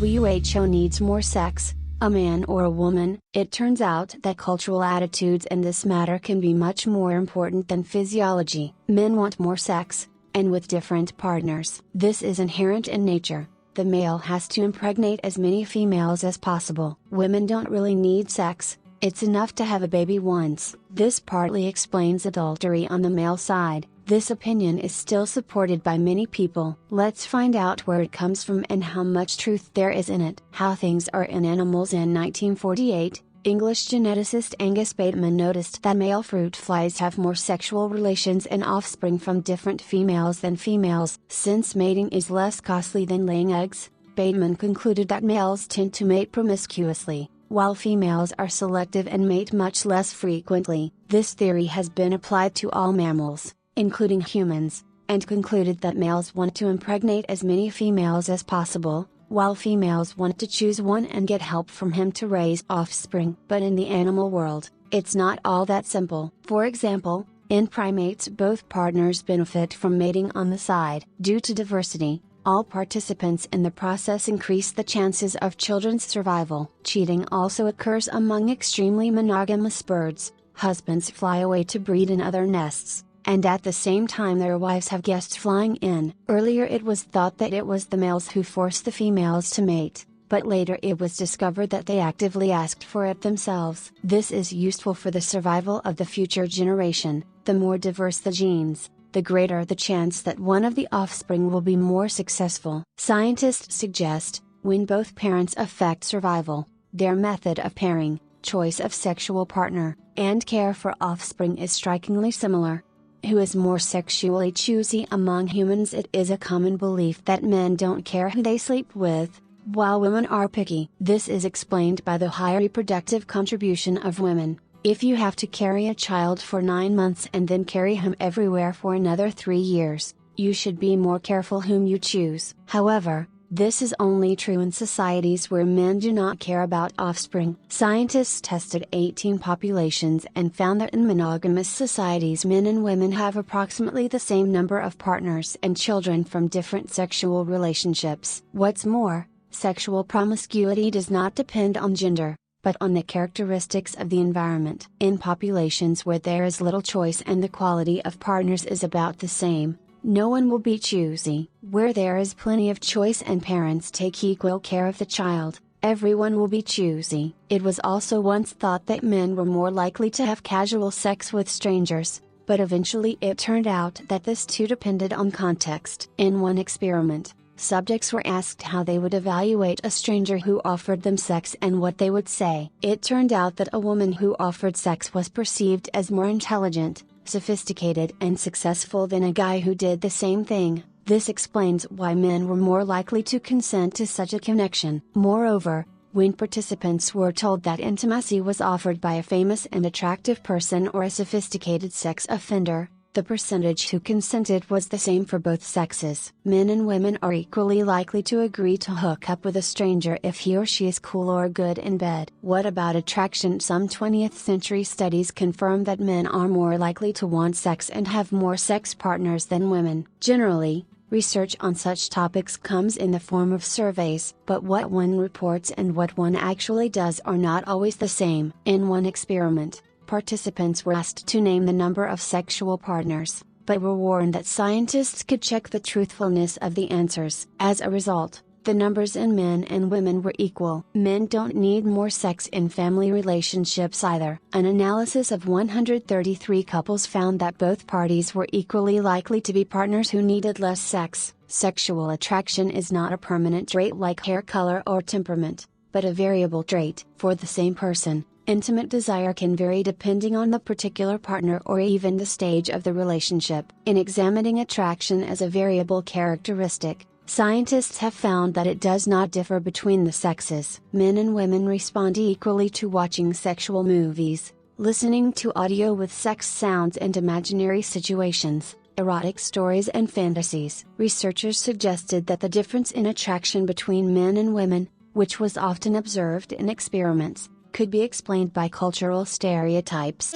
WHO needs more sex, a man or a woman. It turns out that cultural attitudes in this matter can be much more important than physiology. Men want more sex, and with different partners. This is inherent in nature. The male has to impregnate as many females as possible. Women don't really need sex, it's enough to have a baby once. This partly explains adultery on the male side. This opinion is still supported by many people. Let's find out where it comes from and how much truth there is in it. How things are in animals. In 1948, English geneticist Angus Bateman noticed that male fruit flies have more sexual relations and offspring from different females than females. Since mating is less costly than laying eggs, Bateman concluded that males tend to mate promiscuously, while females are selective and mate much less frequently. This theory has been applied to all mammals, including humans, and concluded that males want to impregnate as many females as possible, while females want to choose one and get help from him to raise offspring. But in the animal world, it's not all that simple. For example, in primates both partners benefit from mating on the side. Due to diversity, all participants in the process increase the chances of children's survival. Cheating also occurs among extremely monogamous birds. Husbands fly away to breed in other nests, and at the same time their wives have guests flying in. Earlier it was thought that it was the males who forced the females to mate, but later it was discovered that they actively asked for it themselves. This is useful for the survival of the future generation. The more diverse the genes, the greater the chance that one of the offspring will be more successful. Scientists suggest, when both parents affect survival, their method of pairing, choice of sexual partner, and care for offspring is strikingly similar. Who is more sexually choosy among humans? It is a common belief that men don't care who they sleep with, while women are picky. This is explained by the high reproductive contribution of women. If you have to carry a child for 9 months and then carry him everywhere for another 3 years, you should be more careful whom you choose. However, this is only true in societies where men do not care about offspring. Scientists tested 18 populations and found that in monogamous societies men and women have approximately the same number of partners and children from different sexual relationships. What's more, sexual promiscuity does not depend on gender, but on the characteristics of the environment. In populations where there is little choice and the quality of partners is about the same, no one will be choosy. Where there is plenty of choice and parents take equal care of the child, everyone will be choosy. It was also once thought that men were more likely to have casual sex with strangers, but eventually it turned out that this too depended on context. In one experiment, subjects were asked how they would evaluate a stranger who offered them sex and what they would say. It turned out that a woman who offered sex was perceived as more intelligent, sophisticated and successful than a guy who did the same thing. This explains why men were more likely to consent to such a connection. Moreover, when participants were told that intimacy was offered by a famous and attractive person or a sophisticated sex offender, the percentage who consented was the same for both sexes. Men and women are equally likely to agree to hook up with a stranger if he or she is cool or good in bed. What about attraction? Some 20th century studies confirm that men are more likely to want sex and have more sex partners than women. Generally, research on such topics comes in the form of surveys, but what one reports and what one actually does are not always the same. In one experiment, participants were asked to name the number of sexual partners, but were warned that scientists could check the truthfulness of the answers. As a result, the numbers in men and women were equal. Men don't need more sex in family relationships either. An analysis of 133 couples found that both parties were equally likely to be partners who needed less sex. Sexual attraction is not a permanent trait like hair color or temperament, but a variable trait. For the same person, intimate desire can vary depending on the particular partner or even the stage of the relationship. In examining attraction as a variable characteristic, scientists have found that it does not differ between the sexes. Men and women respond equally to watching sexual movies, listening to audio with sex sounds and imaginary situations, erotic stories and fantasies. Researchers suggested that the difference in attraction between men and women, which was often observed in experiments, could be explained by cultural stereotypes.